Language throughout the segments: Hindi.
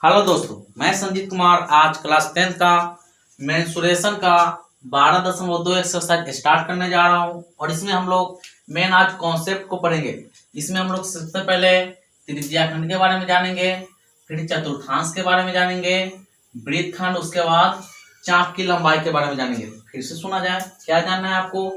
हेलो दोस्तों, मैं संजीत कुमार आज क्लास 10 का मेंसुरेशन का 12.2 एक्सरसाइज स्टार्ट करने जा रहा हूं और इसमें हम लोग मेन आज कॉन्सेप्ट को पढ़ेंगे। इसमें हम लोग सबसे पहले त्रिज्या खंड के बारे में जानेंगे, फिर चतुर्थांश के बारे में जानेंगे, वृत्तखंड, उसके बाद चाप की लंबाई के बारे में जानेंगे। फिर से सुना जाए, क्या जानना है आपको?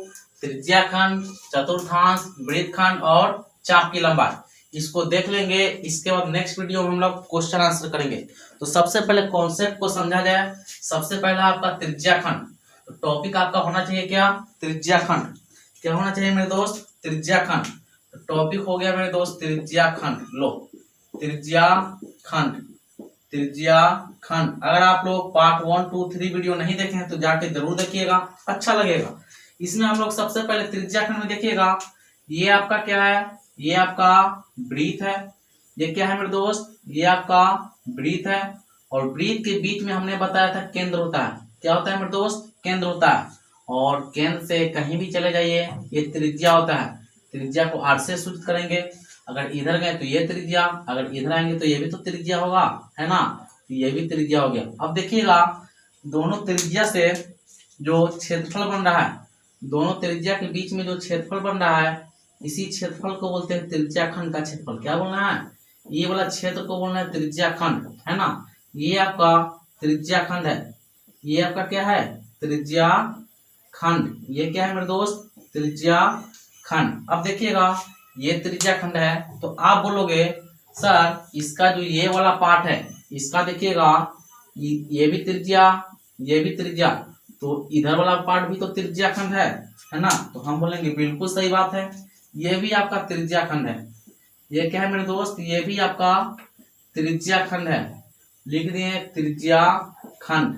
त्रिज्या खंड, चतुर्थांश, वृत्तखंड और चाप की लंबाई, इसको देख लेंगे। इसके बाद नेक्स्ट वीडियो में हम लोग क्वेश्चन आंसर करेंगे। तो सबसे पहले कॉन्सेप्ट को समझा जाए। सबसे पहला आपका त्रिज्या खंड, तो टॉपिक आपका होना चाहिए क्या? त्रिज्या खंड। क्या होना चाहिए मेरे दोस्त? त्रिज्या खंड। तो टॉपिक हो गया मेरे दोस्त त्रिज्या खंड। लो, त्रिज्या खंड, त्रिज्या खंड। अगर आप लोग पार्ट 1, 2, 3 वीडियो नहीं देखे हैं तो जाके जरूर देखिएगा, अच्छा लगेगा। इसमें हम लोग सबसे पहले त्रिज्या खंड में देखिएगा, ये आपका क्या है? ये आपका वृत्त है। ये क्या है मेरे दोस्त? ये आपका वृत्त है और वृत्त के बीच में हमने बताया था केंद्र होता है। क्या होता है मेरे दोस्त? केंद्र होता है। और केंद्र से कहीं भी चले जाइए, ये त्रिज्या होता है। त्रिज्या को आर से सूचित करेंगे। अगर इधर गए तो ये त्रिज्या, अगर इधर आएंगे तो ये भी तो त्रिज्या होगा, है ना? तो ये भी त्रिज्या हो गया। अब देखिएगा, दोनों त्रिज्या से जो क्षेत्रफल बन रहा है, दोनों त्रिज्या के बीच में जो क्षेत्रफल बन रहा है, इसी क्षेत्रफल को बोलते हैं त्रिज्या खंड का क्षेत्रफल। क्या बोलना है? ये वाला क्षेत्र को बोलना है त्रिज्या खंड, है ना? ये आपका त्रिज्या खंड है। ये आपका क्या है? त्रिज्या खंड। ये क्या है मेरे दोस्त? त्रिज्या खंड। अब देखिएगा, ये त्रिज्या खंड है तो आप बोलोगे सर इसका जो ये वाला पार्ट है, इसका देखिएगा, ये भी त्रिज्या, ये भी त्रिज्या, तो इधर वाला पार्ट भी तो त्रिज्या खंड है ना? तो हम बोलेंगे बिल्कुल सही बात है, ये भी आपका त्रिज्या खंड है। ये क्या है मेरे दोस्त? ये भी आपका त्रिज्या खंड है। लिख दिए त्रिज्या खंड,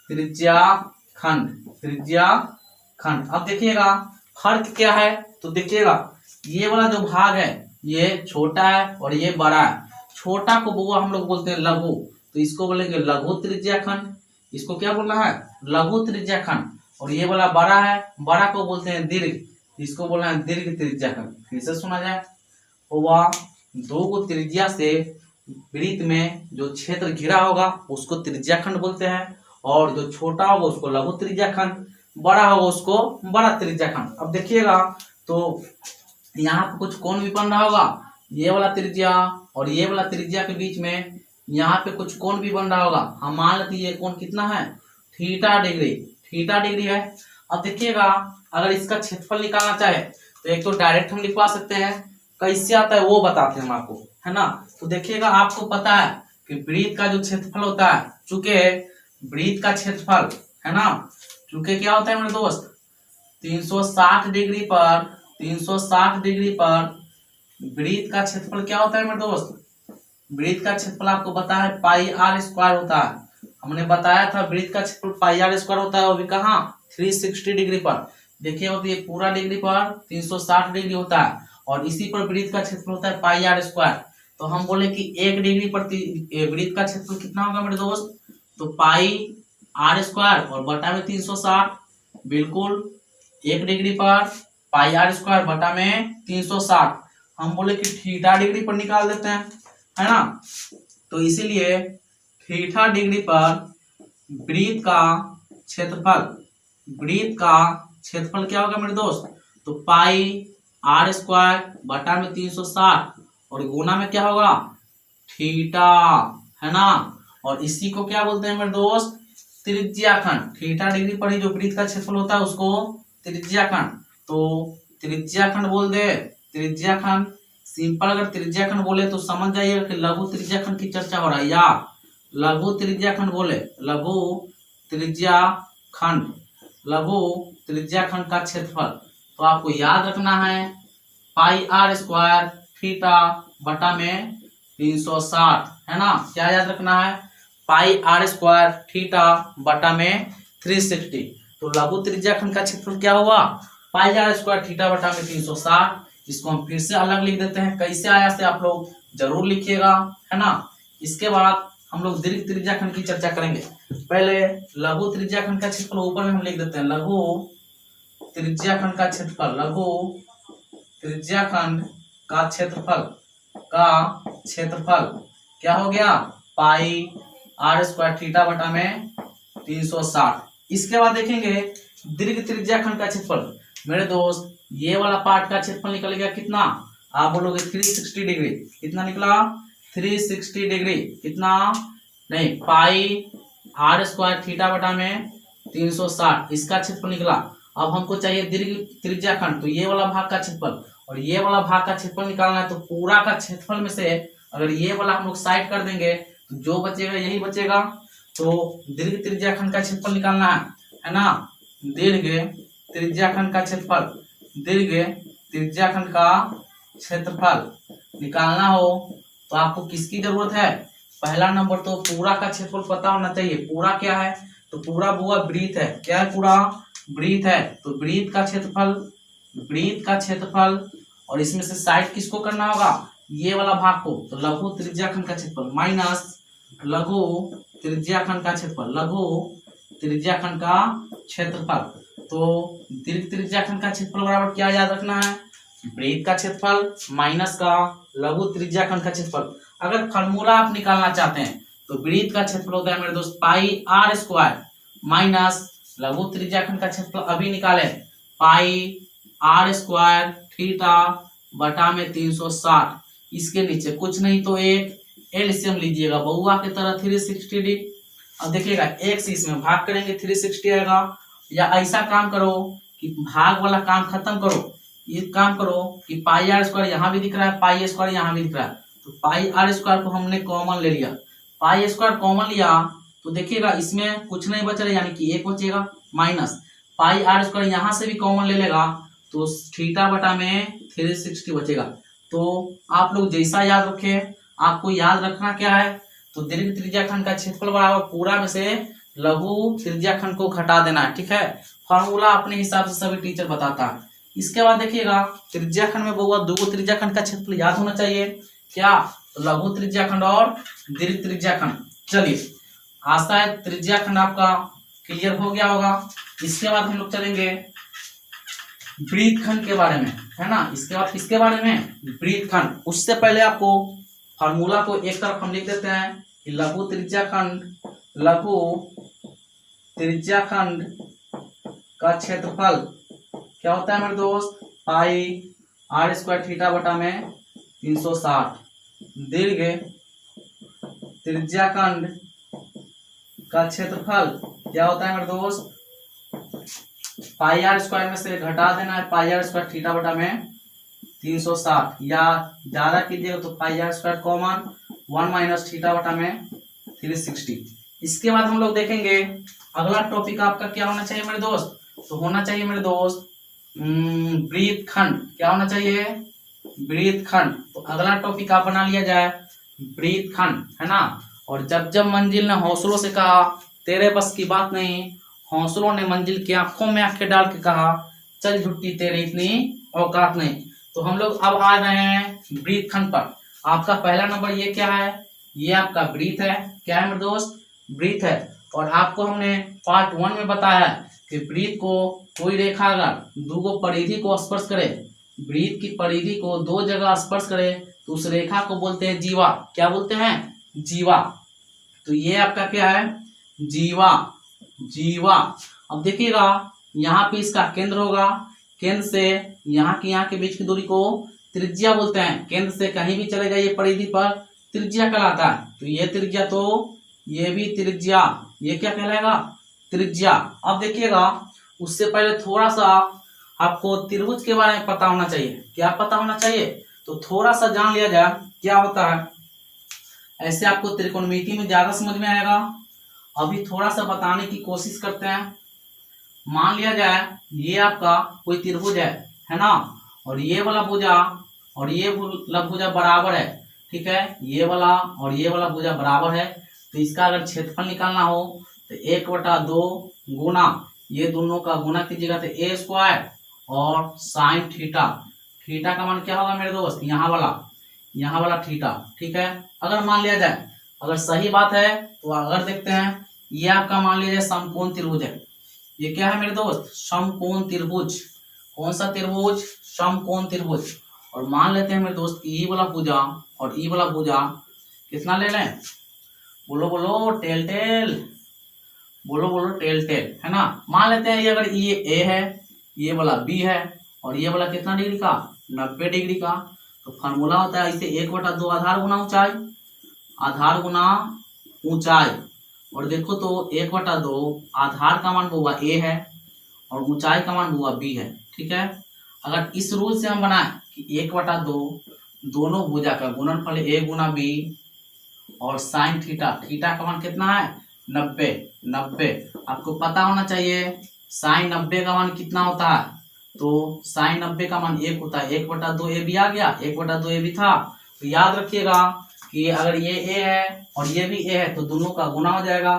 त्रिज्या खंड, त्रिज्या खंड। अब देखिएगा फर्क क्या है, तो देखिएगा ये वाला जो भाग है ये छोटा है और ये बड़ा है। छोटा को बुआ हम लोग बोलते हैं लघु, तो इसको बोलेंगे लघु त्रिज्या खंड। इसको क्या बोलना है? लघु त्रिज्या खंड। और ये वाला बड़ा है, बड़ा को बोलते हैं दीर्घ, इसको बोलना है दीर्घ त्रिज्या खंड। फिर से सुना जाए, हुआ दो को त्रिज्या से वृत्त में जो क्षेत्र घिरा होगा उसको त्रिज्या खंड बोलते हैं, और जो छोटा होगा उसको लघु त्रिज्या खंड, बड़ा होगा उसको बड़ा त्रिज्या खंड। अब देखिएगा तो यहाँ पे कुछ कोण भी बन रहा होगा, ये वाला त्रिज्या और ये वाला त्रिज्या के बीच में यहाँ पे कुछ कोण भी बन रहा होगा। हम मान लेते ये कोण कितना है? थीटा डिग्री, थीटा डिग्री है। अब देखिएगा, अगर इसका क्षेत्रफल निकालना चाहे तो एक तो डायरेक्ट हम लिखवा सकते हैं, कैसे आता है वो बताते हैं हम आपको, है ना? तो देखिएगा, आपको पता है कि वृत्त का जो क्षेत्रफल होता है, चूंकि वृत्त का क्षेत्रफल, है ना, चूंकि क्या होता है मेरे दोस्त, 360 डिग्री पर, 360 डिग्री पर वृत्त का क्षेत्रफल क्या होता है मेरे दोस्त? वृत्त का क्षेत्रफल आपको पता है पाई आर स्क्वायर होता है। हमने बताया था वृत्त का क्षेत्रफल पाई आर स्क्वायर होता है, वो भी कहाँ? 360 डिग्री पर। देखिए तो ये पूरा डिग्री पर 360 डिग्री होता है और इसी पर वृत्त का क्षेत्रफल होता है पाई आर स्क्वायर। तो हम बोले कि 1 डिग्री पर वृत्त का क्षेत्रफल कितना होगा मेरे दोस्त? तो पाई आर स्क्वायर और बटा में 360। बिल्कुल, 1 डिग्री पर पाई आर स्क्वायर बटा में 360। हम बोले कि थीटा डिग्री पर निकाल देते हैं, है ना? तो इसीलिए थीटा डिग्री पर वृत्त का क्षेत्रफल, वृत्त का क्षेत्रफल क्या होगा मेरे दोस्त? तो पाई आर स्क्वायर बटा में 360 और गुना में क्या होगा? थीटा, है ना? और इसी को क्या बोलते हैं मेरे दोस्त? त्रिज्या खंड। थीटा डिग्री पर ही जो वृत्त का क्षेत्रफल होता है उसको त्रिज्या खंड, तो त्रिज्या खंड बोल दे, त्रिज्या खंड। सिंपल अगर त्रिज्या खंड बोले तो समझ जाइएगा कि लघु त्रिज्या खंड की चर्चा हो रहा है, या लघु त्रिज्या खंड बोले, लघु त्रिज्या खंड, लघु त्रिज्या खंड का क्षेत्रफल। तो आपको याद रखना है पाई आर स्क्वायर थीटा बटा में 360, है ना? क्या याद रखना है? पाई आर स्क्वायर थीटा बटा में 360। तो लघु त्रिज्या खंड का क्षेत्रफल क्या हुआ? पाई आर स्क्वायर थीटा बटा में 360। इसको हम फिर से अलग लिख देते हैं, कैसे आया से आप लोग जरूर लिखिएगा, है ना? इसके बाद हम लोग दीर्घ त्रिज्या खंड की चर्चा करेंगे। पहले लघु त्रिज्या खंड का क्षेत्रफल ऊपर में हम लिख देते हैं, लघु त्रिज्या खंड का क्षेत्रफल, लघु त्रिज्या खंड का क्षेत्रफल, का क्षेत्रफल क्या हो गया? पाई आर स्क्वायर थीटा बटा में 360। इसके बाद देखेंगे दीर्घ त्रिज्याखंड का क्षेत्रफल। मेरे दोस्त ये वाला पार्ट का क्षेत्रफल निकल गया कितना, आप बोलोगे 360 डिग्री। कितना निकला, 360 डिग्री। कितना, नहीं, पाई आर स्क्वायर थीटा बटा में 360 इसका क्षेत्रफल निकला। अब हमको चाहिए दीर्घ त्रिज्याखंड, तो ये वाला भाग का क्षेत्रफल और ये वाला भाग का क्षेत्रफल निकालना है। तो पूरा का क्षेत्रफल में से अगर ये वाला हम लोग साइड कर देंगे तो जो बचेगा यही बचेगा। तो दीर्घ त्रिज्याखंड का क्षेत्रफल निकालना है ना। दीर्घ त्रिज्याखंड का क्षेत्रफल, दीर्घ त्रिज्याखंड का क्षेत्रफल निकालना हो तो आपको किसकी जरूरत है, पहला नंबर तो पूरा का क्षेत्रफल पता होना चाहिए। पूरा क्या है, तो पूरा बुआ ब्रीथ है। क्या है, पूरा ब्रीथ है। तो ब्रीथ का क्षेत्रफल, ब्रीथ का क्षेत्रफल, और इसमें से साइड किसको करना होगा, ये वाला भाग को। तो लघु त्रिज्याखंड का क्षेत्रफल माइनस लघु त्रिज्याखंड का क्षेत्रफल, लघु त्रिज्याखंड का क्षेत्रफल। तो दीर्घ त्रिज्याखंड का क्षेत्रफल बराबर क्या याद रखना है, ब्रीथ का क्षेत्रफल माइनस का लघु त्रिज्याखंड का क्षेत्रफल। अगर फार्मूला आप निकालना चाहते हैं तो ब्रीथ का क्षेत्रफल होता है मेरे दोस्त पाई आर स्क्वायर माइनस लघु त्रिज्याखंड का क्षेत्रफल अभी निकाले पाई आर स्क्वायर थीटा बटा में 360। इसके नीचे कुछ नहीं तो एक एलसीएम लीजिएगा बउआ की तरह 360 डिग्री। अब देखिएगा एक से इसमें भाग करेंगे 360 आएगा। या ऐसा काम करो कि भाग वाला काम खत्म करो, ये काम करो कि पाई आर स्क्वायर यहाँ भी दिख रहा है, पाई स्क्वायर यहाँ भी दिख रहा है। तो पाई आर स्क्वायर को हमने कॉमन ले लिया, पाई स्क्वायर कॉमन लिया तो देखिएगा इसमें कुछ नहीं बच रहा, यानी कि एक बचेगा माइनस पाई आर स्क्वायर यहाँ से भी कॉमन ले लेगा तो थीटा बटा में 360 बचेगा। तो आप लोग जैसा याद रखे, आपको याद रखना क्या है, तो दीर्घ त्रिज्याखंड का क्षेत्रफल बराबर पूरा में से लघु त्रिज्याखंड को घटा देना है। ठीक है, फॉर्मूला अपने हिसाब से सभी टीचर बताता है। इसके बाद देखिएगा त्रिज्याखंड में बहुआ दो त्रिज्याखंड का क्षेत्रफल याद होना चाहिए क्या, तो लघु त्रिज्याखंड और दीर्घ त्रिज्याखंड। चलिए आशा है त्रिज्याखंड आपका क्लियर हो गया होगा। इसके बाद हम लोग चलेंगे वृत्तखंड के बारे में, है ना। इसके बाद किसके बारे में, वृत्तखंड। उससे पहले आपको फॉर्मूला को एक तरफ हम लिख देते हैं कि लघु त्रिज्याखंड, लघु त्रिज्याखंड का क्षेत्रफल क्या होता है मेरे दोस्त, पाई आर स्क्वायर थीटा बटा में 360। दीर्घ त्रिज्याखंड का क्षेत्रफल क्या होता है मेरे दोस्त, पाई आर स्क्वायर में से घटा देना है पाई आर स्क्वायर थीटा बटा में 360, या ज्यादा कीजिएगा तो pi R square common 1 minus theta बटा में 360। इसके बाद हम लोग देखेंगे अगला टॉपिक आपका क्या होना चाहिए मेरे दोस्त, तो होना चाहिए मेरे दोस्त वृत्तखंड। क्या होना चाहिए, वृत्तखंड। तो अगला टॉपिक आप बना लिया जाए वृत्तखंड, है ना। और जब जब मंजिल ने हौसलों से कहा तेरे बस की बात नहीं, हौसलों ने मंजिल की आंखों में आंखें डाल के कहा चल झुट्टी तेरे इतनी औकात नहीं। तो हम लोग अब आ रहे हैं वृत्तखंड पर। आपका पहला नंबर ये क्या है, ये आपका वृत्त है। क्या है मेरे दोस्त, वृत्त है। और आपको हमने पार्ट 1 में बताया कि वृत्त को कोई रेखा अगर दो परिधि को स्पर्श करे, वृत्त की परिधि को दो जगह स्पर्श करे तो उस रेखा को बोलते हैं जीवा। क्या बोलते हैं, जीवा। तो ये आपका क्या है, जीवा, जीवा। अब देखिएगा यहाँ पे इसका केंद्र होगा, केंद्र से यहाँ के बीच की दूरी को त्रिज्या बोलते हैं। केंद्र से कहीं भी चले जाइए परिधि पर त्रिज्या कहलाता है। तो ये त्रिज्या, तो ये भी त्रिज्या, ये क्या कहलाएगा, त्रिज्या। अब देखिएगा उससे पहले थोड़ा सा आपको त्रिभुज के बारे में पता होना चाहिए। क्या पता होना चाहिए, तो थोड़ा सा जान लिया जाए क्या होता है। ऐसे आपको त्रिकोणमिति में ज्यादा समझ में आएगा। अभी थोड़ा सा बताने की कोशिश करते हैं। मान लिया जाए ये आपका कोई त्रिभुज है ना, और ये वाला भुजा और ये वाला भुजा बराबर है। ठीक है, ये वाला और ये वाला भुजा बराबर है। तो इसका अगर क्षेत्रफल निकालना हो तो 1/2 गुना ये दोनों का गुना कीजिएगा तो ए स्क्वायर और साइन थीटा। थीटा का मान क्या होगा मेरे दोस्त, यहाँ वाला थीटा। ठीक है, अगर मान लिया जाए, अगर सही बात है तो अगर देखते हैं ये आपका मान लिया जाए समकोण त्रिभुज है। ये क्या है मेरे दोस्त, समकोण त्रिभुज। कौन सा त्रिभुज, समकोण त्रिभुज। और मान लेते हैं मेरे दोस्त ई वाला भुजा और ई वाला भुजा कितना ले लें, बोलो बोलो टेल टेल, बोलो बोलो टेल टेल, है ना। मान लेते हैं ये अगर ये ए है, ये वाला बी है, और ये वाला कितना डिग्री का, 90 डिग्री का। तो फार्मूला होता है इसे 1/2 आधार गुना ऊंचाई, आधार गुना ऊंचाई। और देखो तो 1/2 आधार का मान हुआ ए है और ऊंचाई का मान हुआ बी है, ठीक है। अगर इस रूल से हम बनाए कि 1/2 दोनों भुजा का गुणनफल ए गुना बी और साइन थीटा, थीटा का मान कितना है 90, 90 आपको पता होना चाहिए। साइन 90 का मान कितना होता है, तो साइन 90 का मान 1 होता है, 1/2 ए बी आ गया, 1/2 ए बी था। तो याद रखिएगा कि अगर ये ए है और ये भी ए है तो दोनों का गुना हो जाएगा।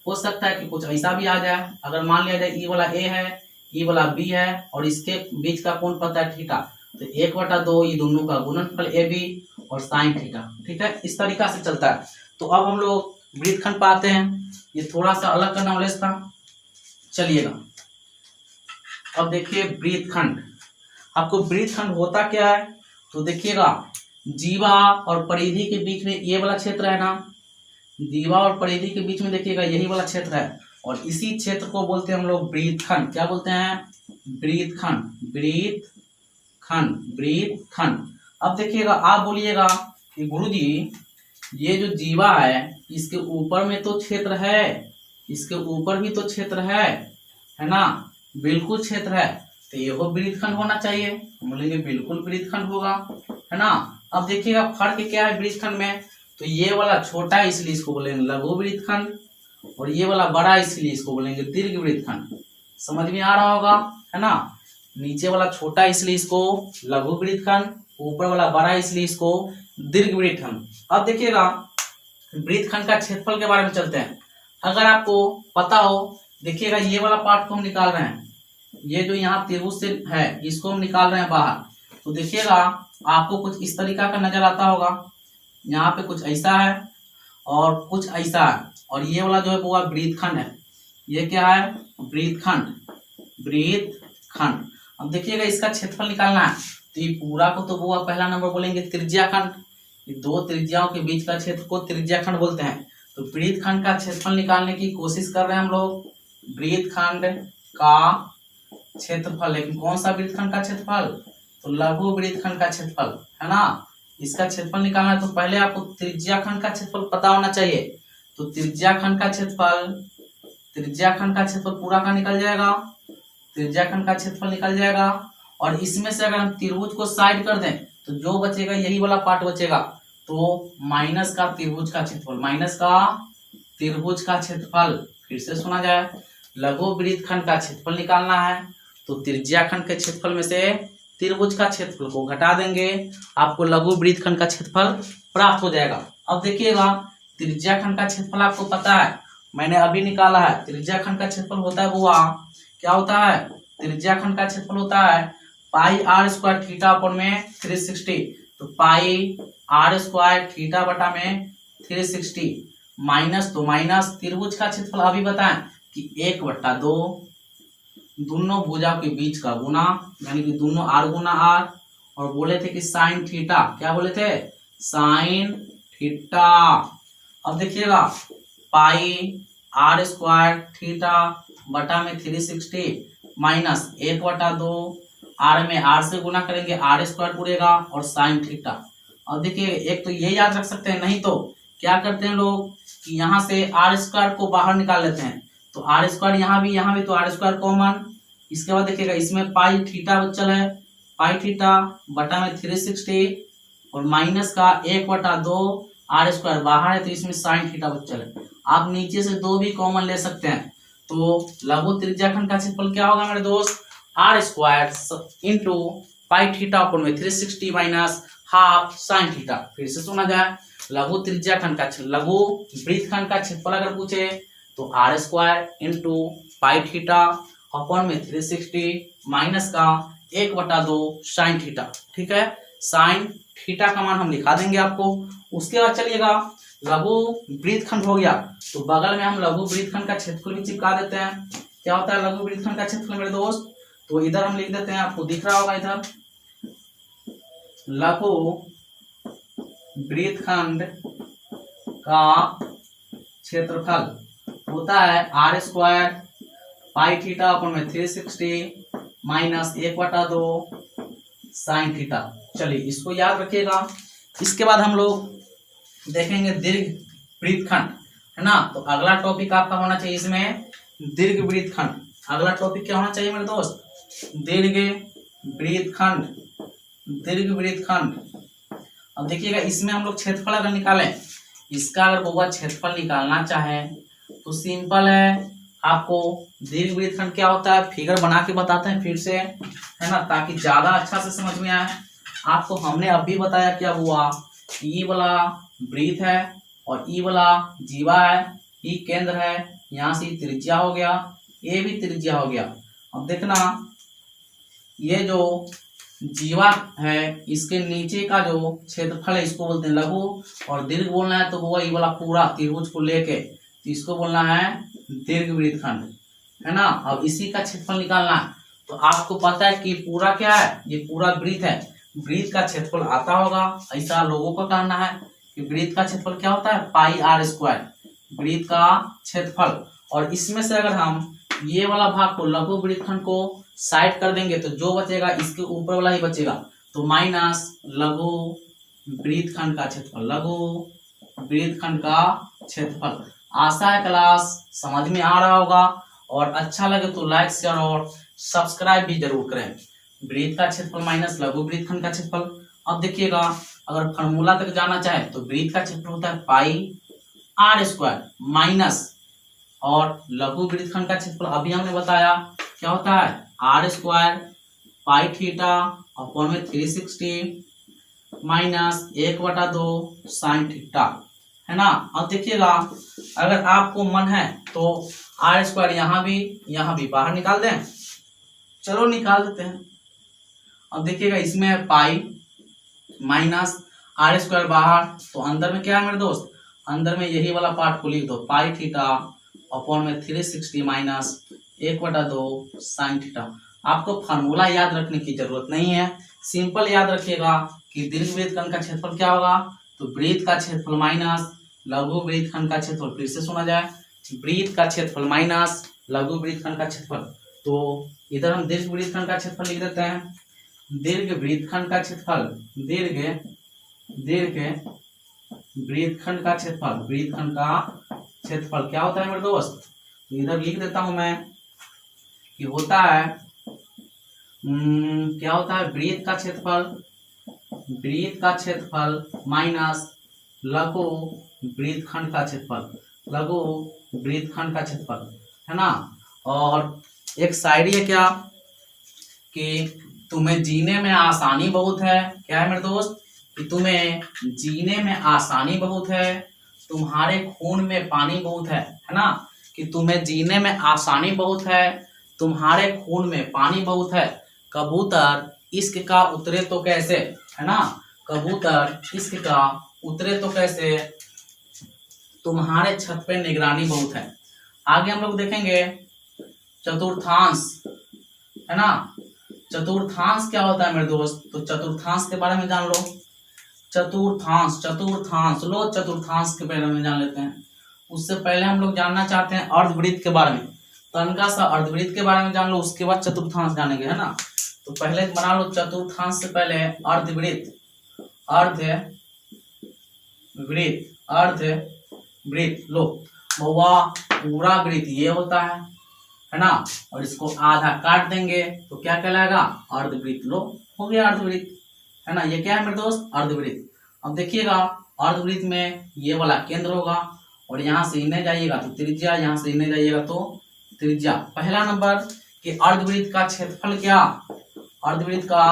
हो सकता है कि कुछ ऐसा भी आ जाए, अगर मान लिया जाए ई वाला ए है, ई वाला बी है और इसके बीच का कोण पता है थीटा, तो 1/2 ये दोनों का गुणनफल ए बी और साइन थीटा, ठीक है। इस तरीका से चलता है। तो अब हम लोग वृत्तखंड पाते हैं, ये थोड़ा सा अलग का नॉलेज था। चलिएगा अब देखिए वृत्तखंड, आपको वृत्तखंड होता क्या है, तो देखिएगा जीवा और परिधि के बीच में ये वाला क्षेत्र है ना, जीवा और परिधि के बीच में देखिएगा यही वाला क्षेत्र है, और इसी क्षेत्र को बोलते हैं हम लोग वृत्तखंड। क्या बोलते हैं, वृत्तखंड, वृत्तखंड, वृत्तखंड। अब देखिएगा आप बोलिएगा कि गुरुजी ये जो जीवा है इसके ऊपर में तो क्षेत्र है, इसके ऊपर भी तो क्षेत्र है ना, बिल्कुल क्षेत्र है, तो ये वृत्तखंड होना चाहिए। हम बोलेंगे बिल्कुल वृत्तखंड होगा, है ना। अब देखिएगा फर्क क्या है वृत्तखंड में, तो ये वाला छोटा है इसलिए इसको बोलेंगे लघु वृत्तखंड, और ये वाला बड़ा इसलिए इसको बोलेंगे दीर्घ वृत्तखंड। समझ में आ रहा होगा, है ना। नीचे वाला छोटा इसलिए इसको लघु वृत्तखंड, ऊपर वाला बड़ा इसलिए इसको दीर्घ वृत्तखंड। अब देखिएगा वृत्तखंड का क्षेत्रफल के बारे में चलते हैं। अगर आपको पता हो, देखिएगा ये वाला पार्ट को हम निकाल रहे हैं, ये जो यहाँ त्रिभुज से है इसको हम निकाल रहे हैं बाहर, तो देखिएगा आपको कुछ इस तरीका का नजर आता होगा। यहाँ पे कुछ ऐसा है और कुछ ऐसा है, और ये वाला जो है वो वृत्तखंड है। ये क्या है, वृत्तखंड, वृत्तखंड। अब देखिएगा इसका क्षेत्रफल निकालना है, तो ये पूरा को तो वो पहला नंबर बोलेंगे त्रिज्याखंड, ये दो त्रिज्याओं के बीच का क्षेत्र को त्रिज्याखंड बोलते हैं। तो वृत्तखंड का क्षेत्रफल निकालने की कोशिश कर रहे हैं हम लोग, वृत्तखंड का क्षेत्रफल। लेकिन कौन सा वृत्तखंड का क्षेत्रफल, तो लघु वृत्तखंड का क्षेत्रफल, है ना। इसका क्षेत्रफल निकालना है तो पहले आपको त्रिज्याखंड का क्षेत्रफल पता होना चाहिए। तो त्रिज्याखंड का क्षेत्रफल, त्रिज्याखंड का क्षेत्रफल पूरा का निकल जाएगा, त्रिज्याखंड का क्षेत्रफल निकल जाएगा। और इसमें से अगर हम त्रिभुज को साइड कर दें तो जो बचेगा यही वाला पार्ट बचेगा, तो माइनस का त्रिभुज का क्षेत्रफल, माइनस का त्रिभुज का क्षेत्रफल। फिर से सुना जाए, लघु वृत्तखंड का क्षेत्रफल निकालना है तो त्रिज्याखंड के क्षेत्रफल में से त्रिभुज का क्षेत्रफल को घटा देंगे, आपको लघु वृत्तखंड का क्षेत्रफल प्राप्त हो जाएगा। अब देखिएगा त्रिज्याखंड का क्षेत्रफल आपको पता है, मैंने अभी निकाला है। त्रिज्याखंड का क्षेत्रफल होता है बुआ, क्या होता है, त्रिज्याखंड का क्षेत्रफल होता है पाई आर स्क्वायर थीटा अपन में 360। तो पाई आर स्क्वायर थीटा बटा में 360 माइनस, तो माइनस त्रिभुज का क्षेत्रफल अभी बताएं कि 1/2 दोनों भुजा के बीच का गुना, यानी कि दोनों आर गुना आर, और बोले थे कि साइन थीटा, क्या बोले थे, साइन थीटा। अब देखिएगा पाई आर स्क्वायर थीटा बटा में 360 माइनस 1/2 आर में आर से गुना करेंगे, आर स्क्वायर उड़ेगा और साइन थीटा। अब देखिए एक तो ये याद रख सकते हैं, नहीं तो क्या करते हैं लोग कि यहाँ से आर स्क्वायर को बाहर निकाल लेते हैं, तो आर स्क्वायर यहाँ भी तो आर स्क्वायर कॉमन। इसके बाद देखिएगा इसमें पाई थीटा बचल है, पाई थीटा बटा में 360 और माइनस का 1/2 आर स्क्वायर बाहर है तो इसमें साइन थीटा बचल है। आप नीचे से 2 भी कॉमन ले सकते हैं। तो लघु त्रिज्याखंड का क्षेत्रफल क्या होगा मेरे दोस्त, R square into pi theta अपन में 360 माइनस हाफ साइन थीटा। फिर से सुना जाए, लघु त्रिज्याखंड का, लघु वृत्तखंड का क्षेत्रफल अगर पूछे तो R square into pi theta अपन में 360 माइनस का 1/2 साइन थीटा, ठीक है। साइन थीटा का मान हम लिखा देंगे आपको। उसके बाद चलिएगा लघु वृत्तखंड हो गया, तो बगल में हम लघु वृत्तखंड का क्षेत्रफल भी चिपका देते हैं। क्या होता है लघु वृत्तखंड का क्षेत्रफल मेरे दोस्त, तो इधर हम लिख देते हैं, आपको दिख रहा होगा इधर, लघु वृत्तखंड का क्षेत्रफल होता है आर स्क्वायर पाई थीटा अपन में 360 माइनस 1/2 साइन थीटा। चलिए इसको याद रखिएगा। इसके बाद हम लोग देखेंगे दीर्घ वृत्तखंड, है ना। तो अगला टॉपिक आपका होना चाहिए इसमें दीर्घ वृत्तखंड। अगला टॉपिक क्या होना चाहिए मेरे दोस्त? दीर्घ वृत्तखंड, दीर्घ वृत्तखंड। अब देखिएगा इसमें हम लोग क्षेत्रफल अगर निकालें, इसका अगर बउआ क्षेत्रफल निकालना चाहे तो सिंपल है। आपको दीर्घ वृत्तखंड क्या होता है फिगर बना के बताते हैं फिर से, है ना, ताकि ज्यादा अच्छा से समझ में आए। आपको हमने अभी बताया क्या हुआ, ई वाला वृत्त है और ई वाला जीवा है, ई केंद्र है, यहाँ से त्रिज्या हो गया, ये भी त्रिज्या हो गया। अब देखना ये जो जीवा है इसके नीचे का जो क्षेत्रफल है इसको बोलते हैं लघु, और दीर्घ बोलना है तो वो ये वाला पूरा त्रिभुज को लेके तो इसको बोलना है दीर्घ वृत्तखंड, है ना। अब इसी का क्षेत्रफल निकालना है तो आपको पता है कि पूरा क्या है, ये पूरा वृत्त है, वृत्त का क्षेत्रफल आता होगा। ऐसा लोगों का कहना है कि वृत्त का क्षेत्रफल क्या होता है पाई आर स्क्वायर, वृत्त का क्षेत्रफल। और इसमें से अगर हम ये वाला भाग को लघु वृत्तखंड को साइड कर देंगे तो जो बचेगा इसके ऊपर वाला ही बचेगा, तो माइनस लघु वृत्तखंड का क्षेत्रफल, लघु वृत्तखंड का क्षेत्रफल। आशा है क्लास समझ में आ रहा होगा, और अच्छा लगे तो लाइक शेयर और सब्सक्राइब भी जरूर करें। वृत्त का क्षेत्रफल माइनस लघु वृत्तखंड का क्षेत्रफल। अब देखिएगा अगर फॉर्मूला तक जाना चाहे तो वृत्त का क्षेत्रफल होता है पाई आर स्क्वायर माइनस, और लघु वृत्तखंड का क्षेत्रफल अभी हमने बताया क्या होता है R square pi theta upon में 360 माइनस 1/2 साइन थीटा, है ना। अब देखिएगा अगर आपको मन है तो आर स्क्वायर यहाँ भी बाहर निकाल दें, चलो निकाल देते हैं। अब देखिएगा इसमें है पाई माइनस आर स्क्वायर बाहर, तो अंदर में क्या है मेरे दोस्त, अंदर में यही वाला पार्ट को लिख दो पाई थीटा अपॉन में 360 माइनस 1/2 साइन थीटा। आपको फार्मूला याद रखने की जरूरत नहीं है, सिंपल याद रखिएगा कि दीर्घ वृत्तखंड का क्षेत्रफल क्या होगा, तो वृत्त का क्षेत्रफल माइनस लघु वृत्तखंड का क्षेत्रफल। फिर से सुना जाए, वृत्त का क्षेत्रफल माइनस लघु वृत्तखंड का क्षेत्रफल। तो इधर हम दीर्घ वृत्तखंड का क्षेत्रफल लिख देते हैं, दीर्घ वृत्तखंड का क्षेत्रफल, दीर्घ वृत्तखंड का क्षेत्रफल, वृत्तखंड का क्षेत्रफल क्या होता है मेरे दोस्त, तो इधर लिख देता हूं मैं कि होता है क्या होता है वृत्त का क्षेत्रफल, वृत्त का क्षेत्रफल माइनस लघु वृत्तखंड का क्षेत्रफल, लघु वृत्तखंड का क्षेत्रफल, है ना। और एक शायरी है क्या कि तुम्हें जीने में आसानी बहुत है, क्या है मेरे दोस्त, कि तुम्हें जीने में आसानी बहुत है, तुम्हारे खून में पानी बहुत है ना। कि तुम्हें जीने में आसानी बहुत है, तुम्हारे खून में पानी बहुत है, कबूतर इश्क का उतरे तो कैसे, है ना, कबूतर इश्क का उतरे तो कैसे, तुम्हारे छत पे निगरानी बहुत है। आगे हम लोग देखेंगे चतुर्थांश, है ना। चतुर्थांश क्या होता है मेरे दोस्त, तो चतुर्थांश के बारे में जान लो। चतुर्थांश लो, चतुर्थांश के बारे में जान लेते हैं। उससे पहले हम लोग जानना चाहते हैं अर्धवृत्त के बारे में, तो हल्का सा अर्धवृत्त के बारे में जान लो, उसके बाद चतुर्थांश जानेंगे, है ना। तो पहले बना लो चतुर्थांश से पहले अर्धवृत्त, अर्धवृत्त लो बउआ, पूरा वृत्त ये होता है ना, और इसको आधा काट देंगे तो क्या कहलाएगा अर्धवृत्त। लो हो गया अर्धवृत्त, है ना। ये क्या है मेरे दोस्त अर्धवृत्त। अब देखिएगा अर्धवृत्त में ये वाला केंद्र होगा, और यहाँ से इन्हें जाइएगा तो त्रिज्या, यहाँ से इन्हें जाइएगा तो त्रिज्या। पहला नंबर कि अर्धवृत्त का क्षेत्रफल क्या, अर्धवृत्त का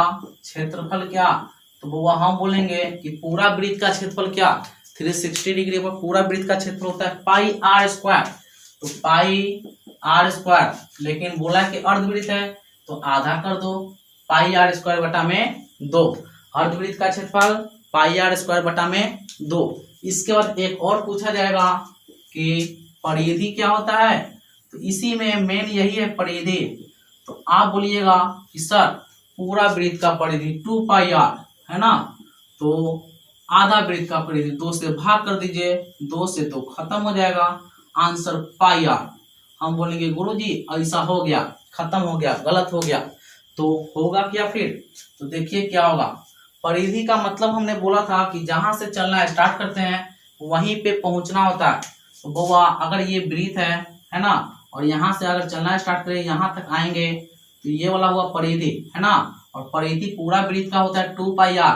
क्षेत्रफल क्या, तो वो हम बोलेंगे कि पूरा वृत्त का क्षेत्रफल क्या 360 डिग्री पर पूरा वृत्त का क्षेत्रफल होता है पाई आर स्क्वायर, तो पाई आर स्क्वायर। लेकिन बोला कि अर्धवृत्त है तो आधा कर दो, पाई आर स्क्वायर बटा में 2, अर्धवृत्त का क्षेत्रफल पाई आर स्क्वायर बटा में 2। इसके बाद एक और पूछा जाएगा कि परिधि क्या होता है, तो इसी में मेन यही है परिधि। तो आप बोलिएगा कि सर पूरा वृत्त का परिधि 2 पाई आर, है ना। तो आधा वृत्त का परिधि 2 से भाग कर दीजिए, 2 से 2 खत्म हो जाएगा, आंसर पाई आर। हम बोलेंगे गुरुजी ऐसा हो गया, खत्म हो गया, गलत हो गया, तो होगा क्या फिर? तो देखिए क्या होगा। परिधि का मतलब हमने बोला था कि जहां से चलना स्टार्ट करते हैं वहीं पे पहुंचना होता है। तो बउआ अगर ये वृत्त है ना, और यहाँ से अगर चलना स्टार्ट करें यहाँ तक आएंगे तो ये वाला हुआ परिधि, है ना। और परिधि पूरा वृत्त का होता है 2 पाई आर,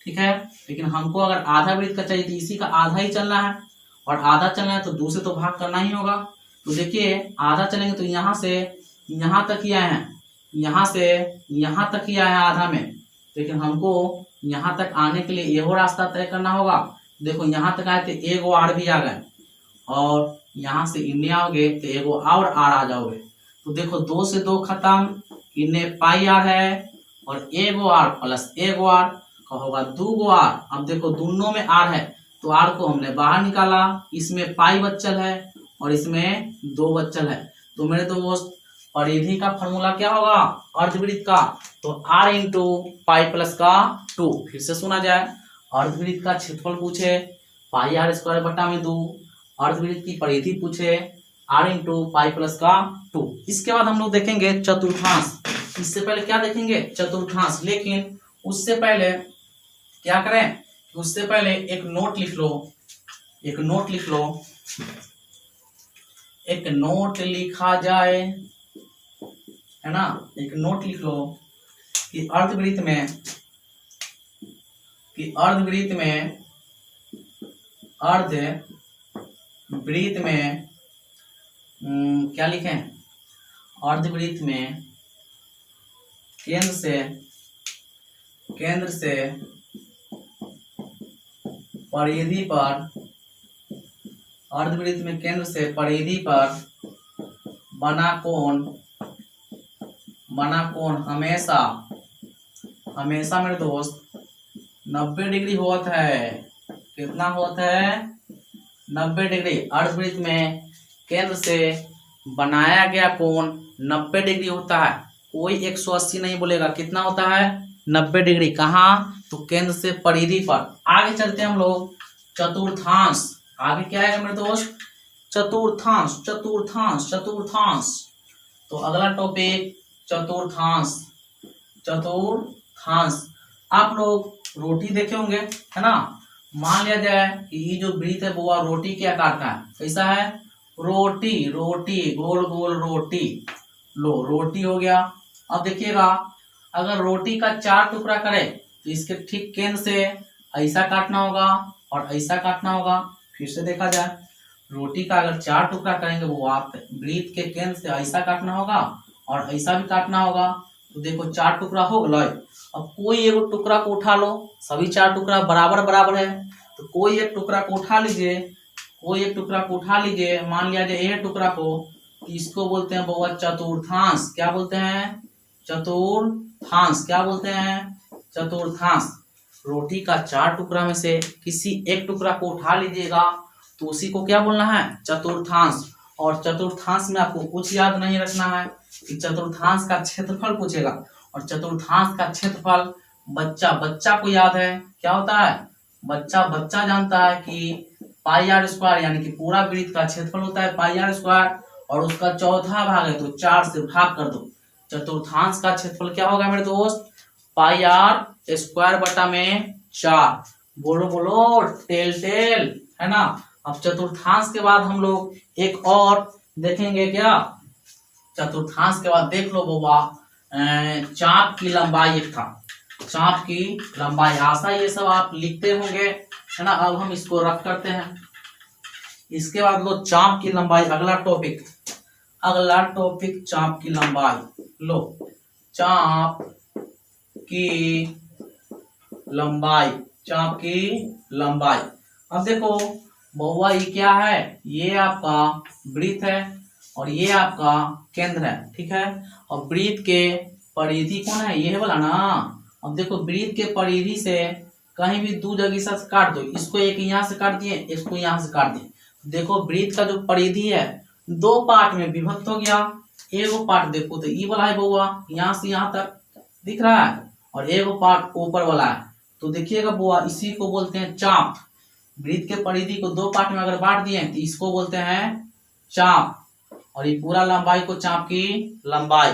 ठीक है। लेकिन हमको अगर आधा वृत्त का चाहिए तो इसी का आधा ही चलना है, और आधा चलना है तो 2 से तो भाग करना ही होगा। तो देखिए आधा चलेंगे तो यहाँ से यहाँ तक ही आए हैं, यहाँ से यहाँ तक ही आए हैं आधा में, लेकिन हमको यहाँ तक आने के लिए ये रास्ता तय करना होगा। देखो यहाँ तक आए थे, एगो आर भी आ गए, और यहाँ से इन्हें आओगे तो एगो और आर आ जाओगे। तो देखो 2 से 2 खत्म, इन्हें पाई आर है, और एगो आर प्लस एगो आर का होगा 2 गो आर। अब देखो दोनों में आर है तो आर को हमने बाहर निकाला, इसमें पाई बचल है और इसमें 2 बचल है। तो मेरे दोस्त परिधि का फॉर्मूला क्या होगा अर्धवृत्त का? तो r इंटू पाई प्लस का 2। फिर से सुना जाए, अर्धवृत्त का क्षेत्रफल पूछे पाई आर स्क्वायर बटा में 2, अर्धवृत्त की परिधि पूछे r इंटू पाई प्लस का 2। इसके बाद हम लोग देखेंगे चतुर्थांश। इससे पहले क्या देखेंगे? चतुर्थांश। लेकिन उससे पहले क्या करें, उससे पहले एक नोट लिख लो, एक नोट लिख लो, एक नोट लिखा जाए, है ना। एक नोट लिख लो कि अर्धवृत्त में, अर्धवृत्त में क्या लिखें? अर्धवृत्त में केंद्र से परिधि पर, अर्धवृत्त में केंद्र से परिधि पर बना कोण हमेशा मेरे दोस्त 90 डिग्री होता है। कितना होता है? 90 डिग्री। अर्धवृत्त में केंद्र से बनाया गया कोण 90 डिग्री होता है। कोई 180 नहीं बोलेगा, कितना होता है? 90 डिग्री। कहाँ? तो केंद्र से परिधि पर। आगे चलते हैं हम लोग चतुर्थांश। आगे क्या है मेरे दोस्त? चतुर्थांश, चतुर्थांश, चतुर्थांश। तो अगला टॉपिक चतुर्थांश। चतुर्थांश आप लोग रोटी देखे होंगे, है ना। मान लिया जाए कि ये जो वृत्त है वो रोटी के आकार का है। कैसा है? रोटी, रोटी, गोल गोल रोटी। लो रोटी हो गया। अब देखिएगा अगर रोटी का 4 टुकड़ा करें तो इसके ठीक केंद्र से ऐसा काटना होगा और ऐसा काटना होगा। फिर से देखा जाए, रोटी का अगर 4 टुकड़ा करेंगे वो आप वृत्त के केंद्र से ऐसा काटना होगा और ऐसा भी काटना होगा। तो देखो 4 टुकड़ा हो गए। अब कोई एक टुकड़ा को उठा लो, सभी 4 टुकड़ा बराबर बराबर है, तो कोई एक टुकड़ा को उठा लीजिए, कोई एक टुकड़ा को उठा लीजिए। मान लिया जाए ये टुकड़ा को, तो इसको बोलते हैं बहुत चतुर्थांश। क्या बोलते हैं? चतुर्थांश। क्या बोलते हैं? चतुर्थांश। रोटी का 4 टुकड़ा में से किसी एक टुकड़ा को उठा लीजिएगा तो उसी को क्या बोलना है? चतुर्थांश। और चतुर्थांश में आपको कुछ याद नहीं रखना है कि चतुर्थांश का क्षेत्रफल पूछेगा, और चतुर्थांश का क्षेत्रफल बच्चा को याद है क्या होता है? बच्चा जानता है कि पाई आर स्क्वायर, यानी कि पूरा वृत्त का क्षेत्रफल होता है पाई आर स्क्वायर, और उसका चौथा भाग है तो 4 से भाग कर दो। चतुर्थांश का क्षेत्रफल क्या होगा मेरे दोस्त? पाई आर स्क्वायर बटा में 4। बोलो बोलो टेल टेल, है ना। अब चतुर्थांश के बाद हम लोग एक और देखेंगे क्या? चतुर्थांश के बाद देख लो बाबा, चाप की लंबाई एक था, चाप की लंबाई। आशा ये सब आप लिखते होंगे, है ना। अब हम इसको रख करते हैं। इसके बाद लो चाप की लंबाई। अगला टॉपिक चाप की लंबाई। लो चाप की लंबाई, चाप की लंबाई। अब देखो बहुआ ये क्या है? ये आपका वृत्त है और ये आपका केंद्र है, ठीक है। और वृत्त के परिधि कौन है? ये वाला ना। अब देखो वृत्त के परिधि से कहीं भी 2 जगह से काट दो। इसको एक यहाँ से काट दिए, इसको यहाँ से काट दिए। देखो वृत्त का जो परिधि है 2 पार्ट में विभक्त हो गया। एगो पार्ट देखो तो ये वाला है बउआ, यहाँ से यहाँ तक दिख रहा है, और एगो पार्ट ऊपर वाला है। तो देखिएगा बुआ, इसी को बोलते हैं चाप। वृत्त के परिधि को दो पार्ट में अगर बांट दिए तो इसको बोलते हैं चाप, और ये पूरा लंबाई को चाप की लंबाई।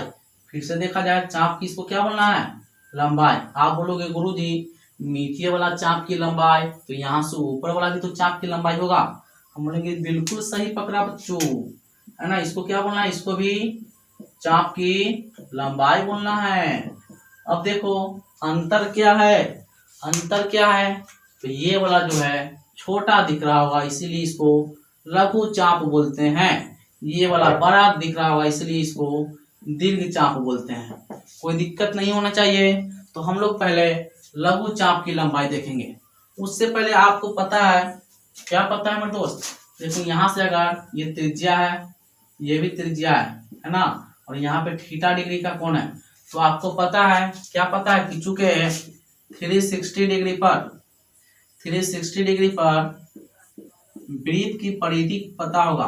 फिर से देखा जाए, चाप की इसको क्या बोलना है, लंबाई। आप बोलोगे गुरुजी नीचे वाला चाप की लंबाई, तो यहाँ से ऊपर वाला भी तो चाप की लंबाई होगा। हम बोलेंगे बिल्कुल सही पकड़ा बच्चों, है ना। इसको क्या बोलना है, इसको भी चाप की लंबाई बोलना है। अब देखो अंतर क्या है, अंतर क्या है, तो ये वाला जो है छोटा दिख रहा होगा, इसीलिए इसको लघु चाप बोलते हैं। ये वाला बड़ा दिख रहा होगा, इसलिए इसको दीर्घ चाप बोलते हैं। कोई दिक्कत नहीं होना चाहिए। तो हम लोग पहले लघु चाप की लंबाई देखेंगे। उससे पहले आपको पता है, क्या पता है मेरे दोस्त, देखो यहाँ से अगर ये त्रिज्या है, ये भी त्रिज्या है ना, और यहाँ पे थीटा डिग्री का कोण है, तो आपको पता है, क्या पता है कि चूंकि 360 डिग्री पर वृत्त की परिधि पता होगा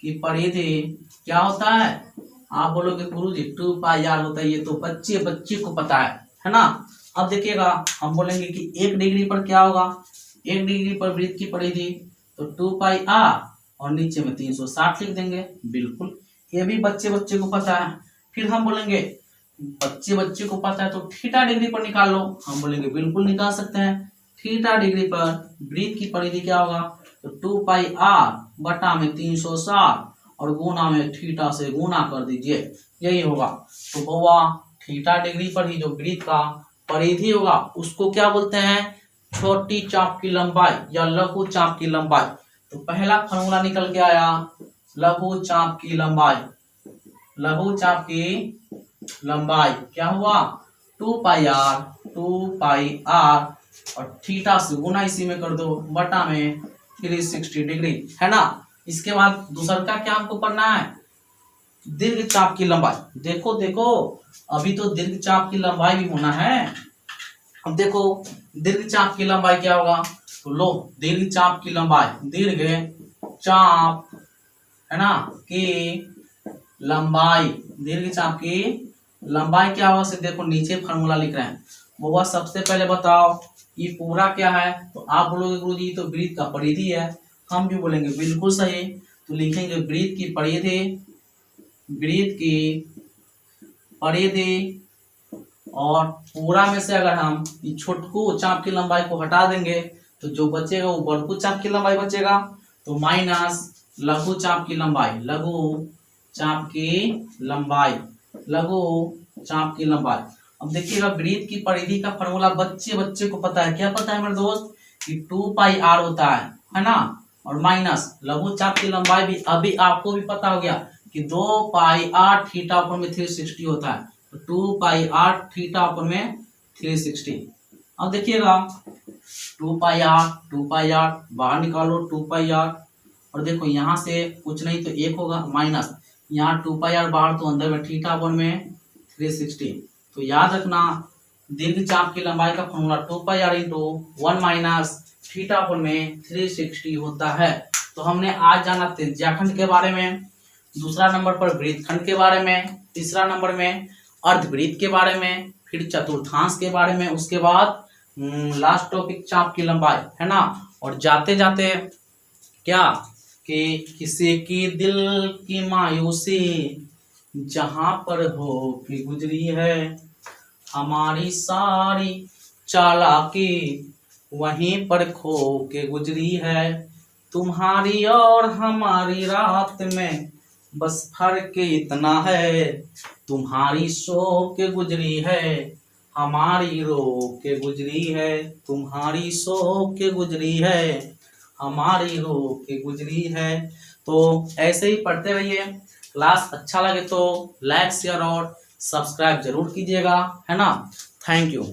कि परिधि क्या होता है। आप बोलोगे गुरुजी 2πr होता है, ये तो बच्चे को पता है ना। अब देखिएगा हम बोलेंगे कि 1 डिग्री पर क्या होगा, 1 डिग्री पर वृत्त की परिधि तो 2πr और नीचे में 360 लिख देंगे। बिल्कुल, ये भी बच्चे को पता है। फिर हम बोलेंगे बच्चे को पता है तो थीटा डिग्री पर निकाल लो। हम बोलेंगे बिल्कुल निकाल सकते हैं। थीटा डिग्री पर वृत्त की परिधि क्या होगा, तो 2πr बटा में 360 और गुना में थीटा से गुना कर दीजिए, यही होगा। तो बउआ थीटा डिग्री पर ही जो वृत्त का परिधि होगा उसको क्या बोलते हैं, छोटी चाप की लंबाई या लघु चाप की लंबाई। तो पहला फॉर्मूला निकल के आया, लघु चाप की लंबाई। लघु चाप की लंबाई क्या हुआ, 2πr और थीटा से गुना इसी में कर दो, बटा में 360 डिग्री, है ना। इसके बाद दूसरा का क्या हमको पढ़ना है, दीर्घ चाप की लंबाई। देखो अभी तो दीर्घ चाप की लंबाई भी होना है। अब देखो दीर्घ चाप की लंबाई क्या होगा, तो लो दीर्घ चाप की लंबाई, दीर्घ चाप है ना की लंबाई, दीर्घ चाप की लंबाई क्या होगा, से देखो नीचे फार्मूला लिख रहे हैं। वो सबसे पहले बताओ ये पूरा क्या है, तो आप बोलोगे गुरुजी तो वृत्त का परिधि है। हम भी बोलेंगे बिल्कुल सही, तो लिखेंगे वृत्त की परिधि और पूरा में से अगर हम छोटकू चाप की लंबाई को हटा देंगे तो जो बचेगा वो बड़कू चाप की लंबाई बचेगा, तो माइनस लघु चाप की लंबाई, लघु चाप की लंबाई। अब देखिएगा वृत्त की परिधि का फॉर्मूला बच्चे को पता है, क्या पता है मेरे दोस्त, कि 2πr होता है ना, और माइनस लघु चाप की लंबाई भी अभी आपको भी पता हो गया कि 2πr थीटा ऊपर में 360 होता है, तो 2πr थीटा ऊपर में 360। अब देखिएगा 2πr बाहर निकालो 2πr, और देखो यहाँ से कुछ नहीं तो 1 होगा, माइनस यहाँ 2πr बाहर तो अंदर में थीटा ऊपर में 360। तो याद रखना दीर्घ चाप की लंबाई का formula 2πr into 1 minus theta ऊपर में 360 होता है। तो हमने आज जाना त्रिज्याखंड के बारे में, दूसरा नंबर पर वृत्तखंड के बारे में, तीसरा नंबर में अर्धवृत्त के बारे में, फिर चतुर्थांश के बारे में, उसके बाद लास्ट टॉपिक चाप की लंबाई, है ना। और जाते जाते क्या कि किसी की दिल की मायूसी जहां पर हो कि गुजरी है, हमारी सारी चालाकी वहीं पर खो के गुजरी है, तुम्हारी और हमारी रात में बस फर्क इतना है, तुम्हारी सो के गुजरी है हमारी रो के गुजरी है, तुम्हारी सो के गुजरी है हमारी रो के गुजरी है। तो ऐसे ही पढ़ते रहिए। क्लास अच्छा लगे तो लाइक शेयर और सब्सक्राइब जरूर कीजिएगा, है ना। Thank you.